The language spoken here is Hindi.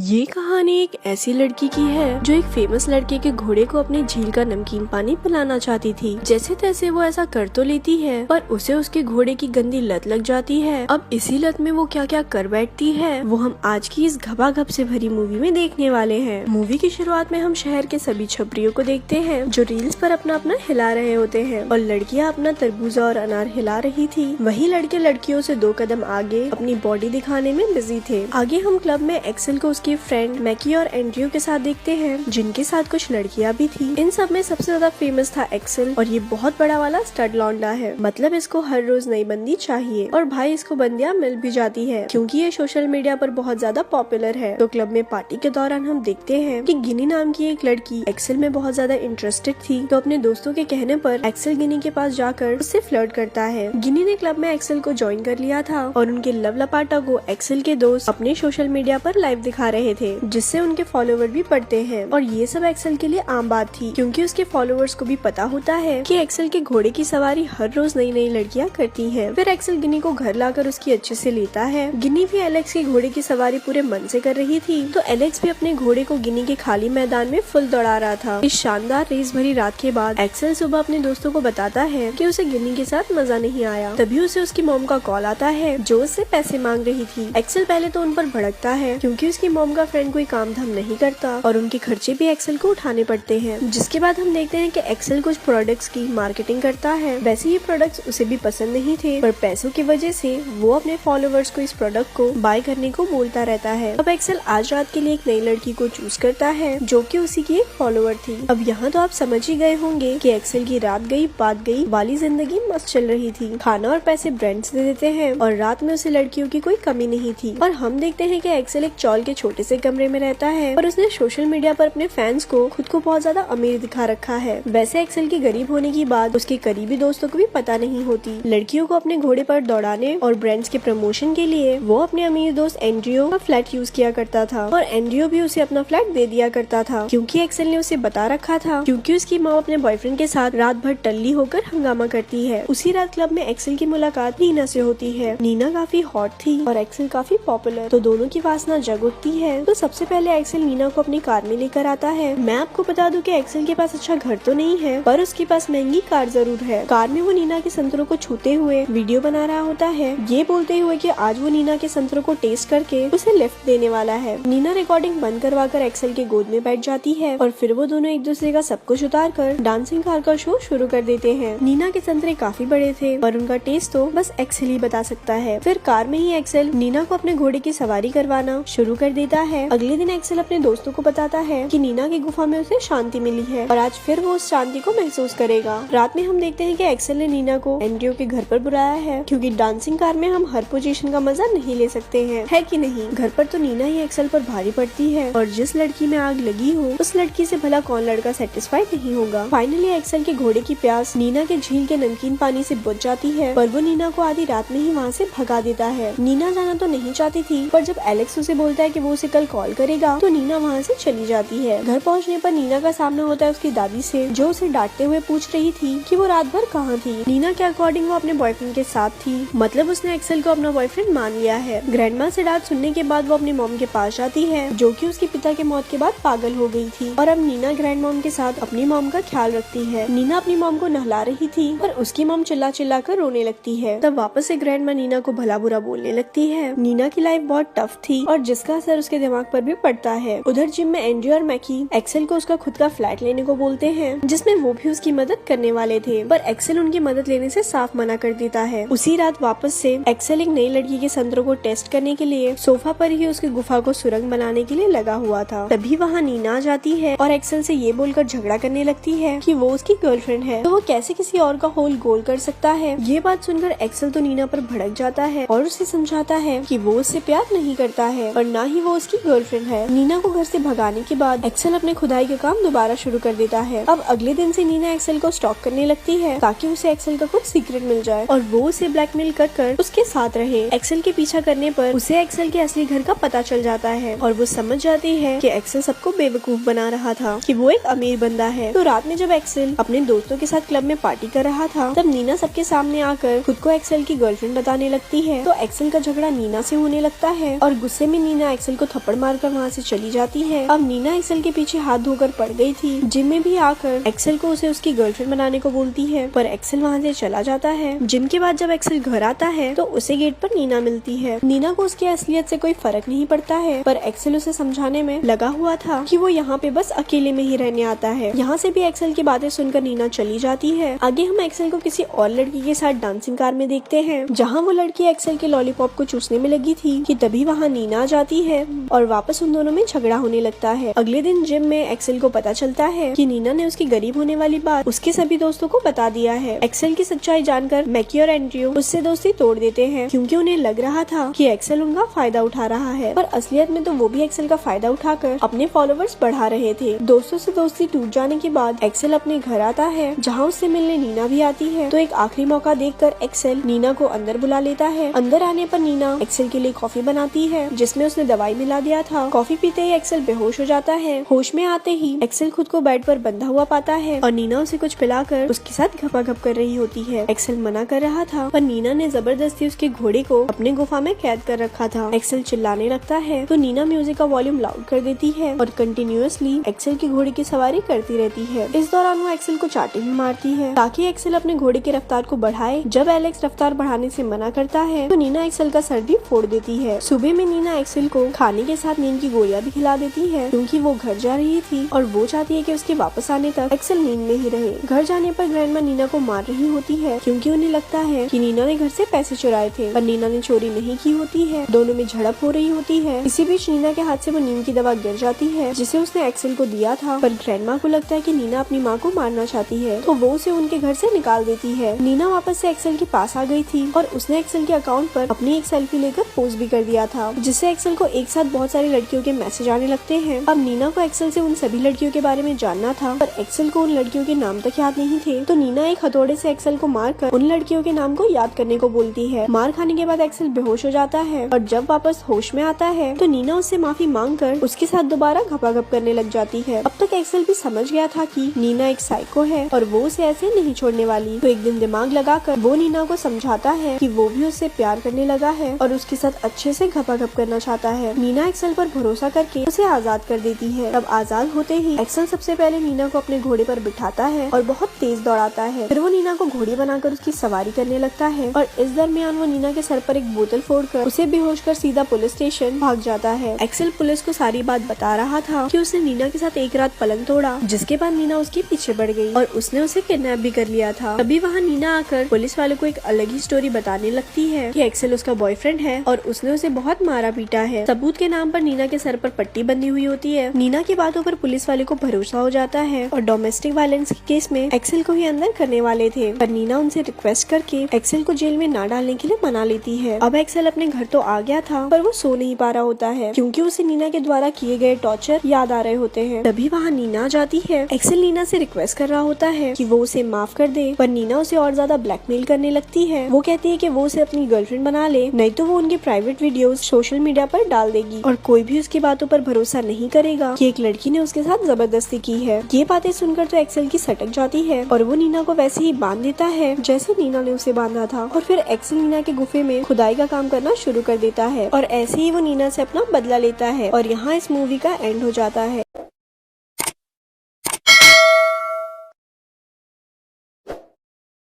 ये कहानी एक ऐसी लड़की की है जो एक फेमस लड़के के घोड़े को अपनी झील का नमकीन पानी पिलाना चाहती थी। जैसे तैसे वो ऐसा कर तो लेती है, पर उसे उसके घोड़े की गंदी लत लग जाती है। अब इसी लत में वो क्या क्या कर बैठती है वो हम आज की इस घबाघब से भरी मूवी में देखने वाले हैं। मूवी की शुरुआत में हम शहर के सभी छपरियों को देखते हैं जो रील्स पर अपना अपना हिला रहे होते हैं और लड़कियां अपना तरबूजा और अनार हिला रही थी। वहीं लड़के लड़कियों से 2 कदम आगे अपनी बॉडी दिखाने में बिजी थे। आगे हम क्लब में एक्सेल को उसकी फ्रेंड मैकी और एंड्रयू के साथ देखते हैं, जिनके साथ कुछ लड़कियां भी थी। इन सब में सबसे ज्यादा फेमस था एक्सेल और ये बहुत बड़ा वाला स्टड लौंडा है। मतलब इसको हर रोज नई बंदी चाहिए और भाई इसको बंदियां मिल भी जाती है क्योंकि ये सोशल मीडिया पर बहुत ज्यादा पॉपुलर है। तो क्लब में पार्टी के दौरान हम देखते हैं कि गिनी नाम की एक लड़की एक्सेल में बहुत ज्यादा इंटरेस्टेड थी, तो अपने दोस्तों के कहने पर एक्सेल गिनी के पास जाकर उससे फ्लर्ट करता है। गिनी ने क्लब में एक्सेल को ज्वाइन कर लिया था और उनके लव लपाटा को एक्सेल के दोस्त अपने सोशल मीडिया पर लाइव दिखा रहे थे, जिससे उनके फॉलोवर भी बढ़ते हैं। और ये सब एक्सेल के लिए आम बात थी क्योंकि उसके फॉलोवर्स को भी पता होता है कि एक्सेल के घोड़े की सवारी हर रोज नई नई लड़कियां करती हैं। फिर एक्सेल गिनी को घर लाकर उसकी अच्छे से लेता है। गिनी भी एलेक्स के घोड़े की सवारी पूरे मन से कर रही थी, तो एलेक्स भी अपने घोड़े को गिनी के खाली मैदान में फुल दौड़ा रहा था। इस शानदार रेस भरी रात के बाद एक्सेल सुबह अपने दोस्तों को बताता है कि उसे गिनी के साथ मजा नहीं आया। तभी उसे उसकी मॉम का कॉल आता है जो उससे पैसे मांग रही थी। एक्सेल पहले तो उन पर भड़कता है क्योंकि उसकी मॉम का फ्रेंड कोई काम धाम नहीं करता और उनके खर्चे भी एक्सेल को उठाने पड़ते हैं। जिसके बाद हम देखते हैं कि एक्सेल कुछ प्रोडक्ट्स की मार्केटिंग करता है। वैसे ये प्रोडक्ट्स उसे भी पसंद नहीं थे, पर पैसों की वजह से वो अपने फॉलोवर्स को इस प्रोडक्ट को बाय करने को बोलता रहता है। अब एक्सेल आज रात के लिए एक नई लड़की को चूज करता है जो कि उसी की एक फॉलोवर थी। अब यहाँ तो आप समझ ही गए होंगे कि एक्सेल की रात गई बात गई वाली जिंदगी मस्त चल रही थी। खाना और पैसे ब्रांड्स दे देते हैं और रात में उसे लड़कियों की कोई कमी नहीं थी। और हम देखते हैं कि एक्सेल एक चौल के छोटे से कमरे में रहता है और उसने सोशल मीडिया पर अपने फैंस को खुद को बहुत ज्यादा अमीर दिखा रखा है। वैसे एक्सेल की गरीब होने की बात उसके करीबी दोस्तों को भी पता नहीं होती। लड़कियों को अपने घोड़े पर दौड़ाने और ब्रांड्स के प्रमोशन के लिए वो अपने अमीर दोस्त एंड्रयू का फ्लैट यूज किया करता था और एंड्रयू भी उसे अपना फ्लैट दे दिया करता था क्योंकि एक्सेल ने उसे बता रखा था क्योंकि उसकी माँ अपने बॉयफ्रेंड के साथ रात भर टल्ली होकर हंगामा करती है। उसी रात क्लब में एक्सेल की मुलाकात नीना से होती है। नीना काफी हॉट थी और एक्सेल काफी पॉपुलर, तो दोनों की वासना जग उठती है। तो सबसे पहले एक्सेल नीना को अपनी कार में लेकर आता है। मैं आपको बता दूं कि एक्सेल के पास अच्छा घर तो नहीं है, पर उसके पास महंगी कार जरूर है। कार में वो नीना के संतरों को छूते हुए वीडियो बना रहा होता है, ये बोलते हुए कि आज वो नीना के संतरों को टेस्ट करके उसे लिफ्ट देने वाला है। नीना रिकॉर्डिंग बंद करवाकर एक्सेल के गोद में बैठ जाती है और फिर वो दोनों एक दूसरे का सब कुछ उतार कर डांसिंग कार का शो शुरू कर देते हैं। नीना के संतरे काफी बड़े थे और उनका टेस्ट तो बस एक्सेल ही बता सकता है। फिर कार में ही एक्सेल नीना को अपने घोड़े की सवारी करवाना शुरू कर देता है। अगले दिन एक्सेल अपने दोस्तों को बताता है कि नीना की गुफा में उसे शांति मिली है और आज फिर वो उस शांति को महसूस करेगा। रात में हम देखते हैं कि एक्सेल ने नीना को एंड्रयू के घर पर बुलाया है क्योंकि डांसिंग कार में हम हर पोजीशन का मजा नहीं ले सकते हैं, है कि नहीं। घर पर तो नीना ही एक्सेल पर भारी पड़ती है और जिस लड़की में आग लगी हो उस लड़की से भला कौन लड़का सेटिस्फाई नहीं होगा। फाइनली एक्सेल के घोड़े की प्यास नीना के झील के नमकीन पानी से बुझ जाती है, पर वो नीना को आधी रात में ही वहाँ से भगा देता है। नीना जाना तो नहीं चाहती थी, पर जब एलेक्स उसे बोलता है कि वो उसे कल कॉल करेगा तो नीना वहाँ से चली जाती है। घर पहुँचने पर नीना का सामना होता है उसकी दादी से, जो उसे डांटते हुए पूछ रही थी कि वो रात भर कहाँ थी। नीना के अकॉर्डिंग वो अपने बॉयफ्रेंड के साथ थी, मतलब उसने एक्सेल को अपना बॉयफ्रेंड मान लिया है। ग्रैंडमा से डांट सुनने के बाद वो अपनी मॉम के पास जाती है जो कि उसके पिता के मौत के बाद पागल हो गई थी और अब नीना ग्रैंड मॉम के साथ अपनी मॉम का ख्याल रखती है। नीना अपनी मॉम को नहला रही थी पर उसकी मॉम चिल्ला चिल्ला कर रोने लगती है। तब वापस से ग्रैंडमा नीना को भला बुरा बोलने लगती है। नीना की लाइफ बहुत टफ थी और जिसका असर उसके दिमाग पर भी पड़ता है। उधर जिम में एंड्रयू और मैकी एक्सेल को उसका खुद का फ्लैट लेने को बोलते हैं जिसमें वो भी उसकी मदद करने वाले थे, पर एक्सेल उनकी मदद लेने से साफ मना कर देता है। उसी रात वापस से एक्सेल एक नई लड़की के संतरों को टेस्ट करने के लिए सोफा पर ही उसकी गुफा को सुरंग बनाने के लिए लगा हुआ था। तभी वहाँ नीना आ जाती है और एक्सेल से ये बोलकर झगड़ा करने लगती है कि वो उसकी गर्लफ्रेंड है, तो वो कैसे किसी और का होल गोल कर सकता है। ये बात सुनकर एक्सेल तो नीना पर भड़क जाता है और उसे समझाता है कि वो उससे प्यार नहीं करता है और ना ही वो उसकी गर्लफ्रेंड है। नीना को घर से भगाने के बाद एक्सेल अपने खुदाई का काम दोबारा शुरू कर देता है। अब अगले दिन से नीना एक्सेल को स्टॉक करने लगती है ताकि उसे एक्सेल का कुछ सीक्रेट मिल जाए और वो उसे ब्लैकमेल कर उसके साथ रहे। एक्सेल के पीछा करने पर उसे एक्सेल के असली घर का पता चल जाता है और वो समझ जाती है कि एक्सेल सबको बेवकूफ बना रहा था, कि वो एक अमीर बंदा है। तो रात में जब एक्सेल अपने दोस्तों के साथ क्लब में पार्टी कर रहा था तब नीना सबके सामने आकर खुद को एक्सेल की गर्लफ्रेंड बताने लगती है। तो एक्सेल का झगड़ा नीना से होने लगता है और गुस्से में नीना एक्सेल को थप्पड़ मारकर वहाँ से चली जाती है। अब नीना एक्सेल के पीछे हाथ धोकर पड़ गई थी। जिम में भी आकर एक्सेल को उसे उसकी गर्लफ्रेंड बनाने को बोलती है, पर एक्सेल वहाँ से चला जाता है। जिम के बाद जब एक्सेल घर आता है तो उसे गेट पर नीना मिलती है। नीना को उसकी असलियत से कोई फर्क नहीं पड़ता है, पर एक्सेल उसे समझाने में लगा हुआ था कि वो यहाँ पे बस अकेले में ही रहने आता है। यहाँ से भी एक्सेल की बातें सुनकर नीना चली जाती है। आगे हम एक्सेल को किसी और लड़की के साथ डांसिंग कार में देखते हैं, जहाँ वो लड़की एक्सेल के लॉलीपॉप को चूसने में लगी थी कि तभी वहाँ नीना आ जाती है और वापस उन दोनों में झगड़ा होने लगता है। अगले दिन जिम में एक्सेल को पता चलता है कि नीना ने उसकी गरीब होने वाली बात उसके सभी दोस्तों को बता दिया है। एक्सेल की सच्चाई जानकर मैकी और एंड्रयू उससे दोस्ती तोड़ देते हैं, क्योंकि उन्हें लग रहा था कि एक्सेल उनका फायदा उठा रहा है, पर असलियत में तो वो भी एक्सेल का फायदा उठाकर अपने फॉलोवर्स बढ़ा रहे थे। दोस्तों से दोस्ती टूट जाने के बाद एक्सेल अपने घर आता है, जहाँ उससे मिलने नीना भी आती है। तो एक आखिरी मौका देखकर एक्सेल नीना को अंदर बुला लेता है। अंदर आने पर नीना एक्सेल के लिए कॉफी बनाती है, जिसमें उसने दवाई मिला दिया था। कॉफी पीते ही एक्सेल बेहोश हो जाता है। होश में आते ही एक्सेल खुद को बेड पर बंधा हुआ पाता है और नीना उसे कुछ पिलाकर उसके साथ घपाघप कर रही होती है। एक्सेल मना कर रहा था, पर नीना ने जबरदस्ती उसके घोड़े को अपने गुफा में कैद कर रखा था। एक्सेल चिल्लाने लगता है तो नीना म्यूजिक का वॉल्यूम लाउड कर देती है और कंटिन्यूअसली एक्सेल के घोड़े की सवारी करती रहती है। इस दौरान वो एक्सेल को चाटे भी मारती है ताकि एक्सेल अपने घोड़े की रफ्तार को बढ़ाए। जब एलेक्स रफ्तार बढ़ाने से मना करता है तो नीना एक्सेल का सर भी फोड़ देती है। सुबह में नीना एक्सेल को खाने के साथ नींद की गोलियां भी खिला देती है, क्योंकि वो घर जा रही थी और वो चाहती है कि उसके वापस आने तक एक्सेल नींद में ही रहे। घर जाने पर ग्रैंडमा नीना को मार रही होती है, क्योंकि उन्हें लगता है कि नीना ने घर से पैसे चुराए थे, पर नीना ने चोरी नहीं की होती है। दोनों में झड़प हो रही होती है। इसी बीच नीना के हाथ से वो नींद की दवा गिर जाती है, जिसे उसने एक्सेल को दिया था, पर ग्रैंडमा को लगता है कि नीना अपनी माँ को मारना चाहती है, तो वो उसे उनके घर से निकाल देती है। नीना वापस से एक्सेल के पास आ गई थी और उसने एक्सेल के अकाउंट पर अपनी एक सेल्फी लेकर पोस्ट भी कर दिया था, जिससे एक्सेल को एक साथ बहुत सारी लड़कियों के मैसेज आने लगते हैं। अब नीना को एक्सेल से उन सभी लड़कियों के बारे में जानना था, पर एक्सेल को उन लड़कियों के नाम तक याद नहीं थे। तो नीना एक हथौड़े से एक्सेल को मारकर उन लड़कियों के नाम को याद करने को बोलती है। मार खाने के बाद एक्सेल बेहोश हो जाता है और जब वापस होश में आता है तो नीना उससे माफी मांगकर उसके साथ दोबारा घपाघप करने लग जाती है। अब तक एक्सेल भी समझ गया था कि नीना एक साइको है और वो उसे ऐसे नहीं छोड़ने वाली। तो एक दिन दिमाग लगाकर वो नीना को समझाता है कि वो भी उससे प्यार करने लगा है और उसके साथ अच्छे से घपाघप करना चाहता है। नीना एक्सेल पर भरोसा करके उसे आजाद कर देती है। अब आजाद होते ही एक्सेल सबसे पहले नीना को अपने घोड़े पर बिठाता है और बहुत तेज दौड़ाता है। फिर वो नीना को घोड़ी बनाकर उसकी सवारी करने लगता है और इस दरमियान वो नीना के सर पर एक बोतल फोड़कर उसे बेहोश कर सीधा पुलिस स्टेशन भाग जाता है। एक्सेल पुलिस को सारी बात बता रहा था कि उसने नीना के साथ एक रात पलंग तोड़ा, जिसके बाद नीना उसके पीछे बढ़ गई और उसने उसे किडनैप भी कर लिया था। तभी वहाँ नीना आकर पुलिस वाले को एक अलग ही स्टोरी बताने लगती है कि एक्सेल उसका बॉयफ्रेंड है और उसने उसे बहुत मारा पीटा है। सबूत के नाम पर नीना के सर पर पट्टी बंधी हुई होती है। नीना की बातों पर पुलिस वाले को भरोसा हो जाता है और डोमेस्टिक वायलेंस के केस में एक्सेल को ही अंदर करने वाले थे, पर नीना उनसे रिक्वेस्ट करके एक्सेल को जेल में ना डालने के लिए मना लेती है। अब एक्सेल अपने घर तो आ गया था, पर वो सो नहीं पा रहा होता है, क्योंकि उसे नीना के द्वारा किए गए टॉर्चर याद आ रहे होते हैं। तभी वहाँ नीना आ जाती है। एक्सेल नीना से रिक्वेस्ट कर रहा होता है कि वो उसे माफ कर दे, पर नीना उसे और ज्यादा ब्लैकमेल करने लगती है। वो कहती है कि वो उसे अपनी गर्लफ्रेंड बना ले, नहीं तो वो उनके प्राइवेट वीडियोस सोशल मीडिया पर डाल देगी और कोई भी उसकी बातों पर भरोसा नहीं करेगा कि एक लड़की ने उसके साथ जबरदस्ती की है। ये बातें सुनकर तो एक्सेल की सटक जाती है और वो नीना को वैसे ही बांध देता है जैसे नीना ने उसे बांधा था, और फिर एक्सेल नीना के गुफे में खुदाई का काम करना शुरू कर देता है और ऐसे ही वो नीना से अपना बदला लेता है और यहाँ इस मूवी का एंड हो जाता है।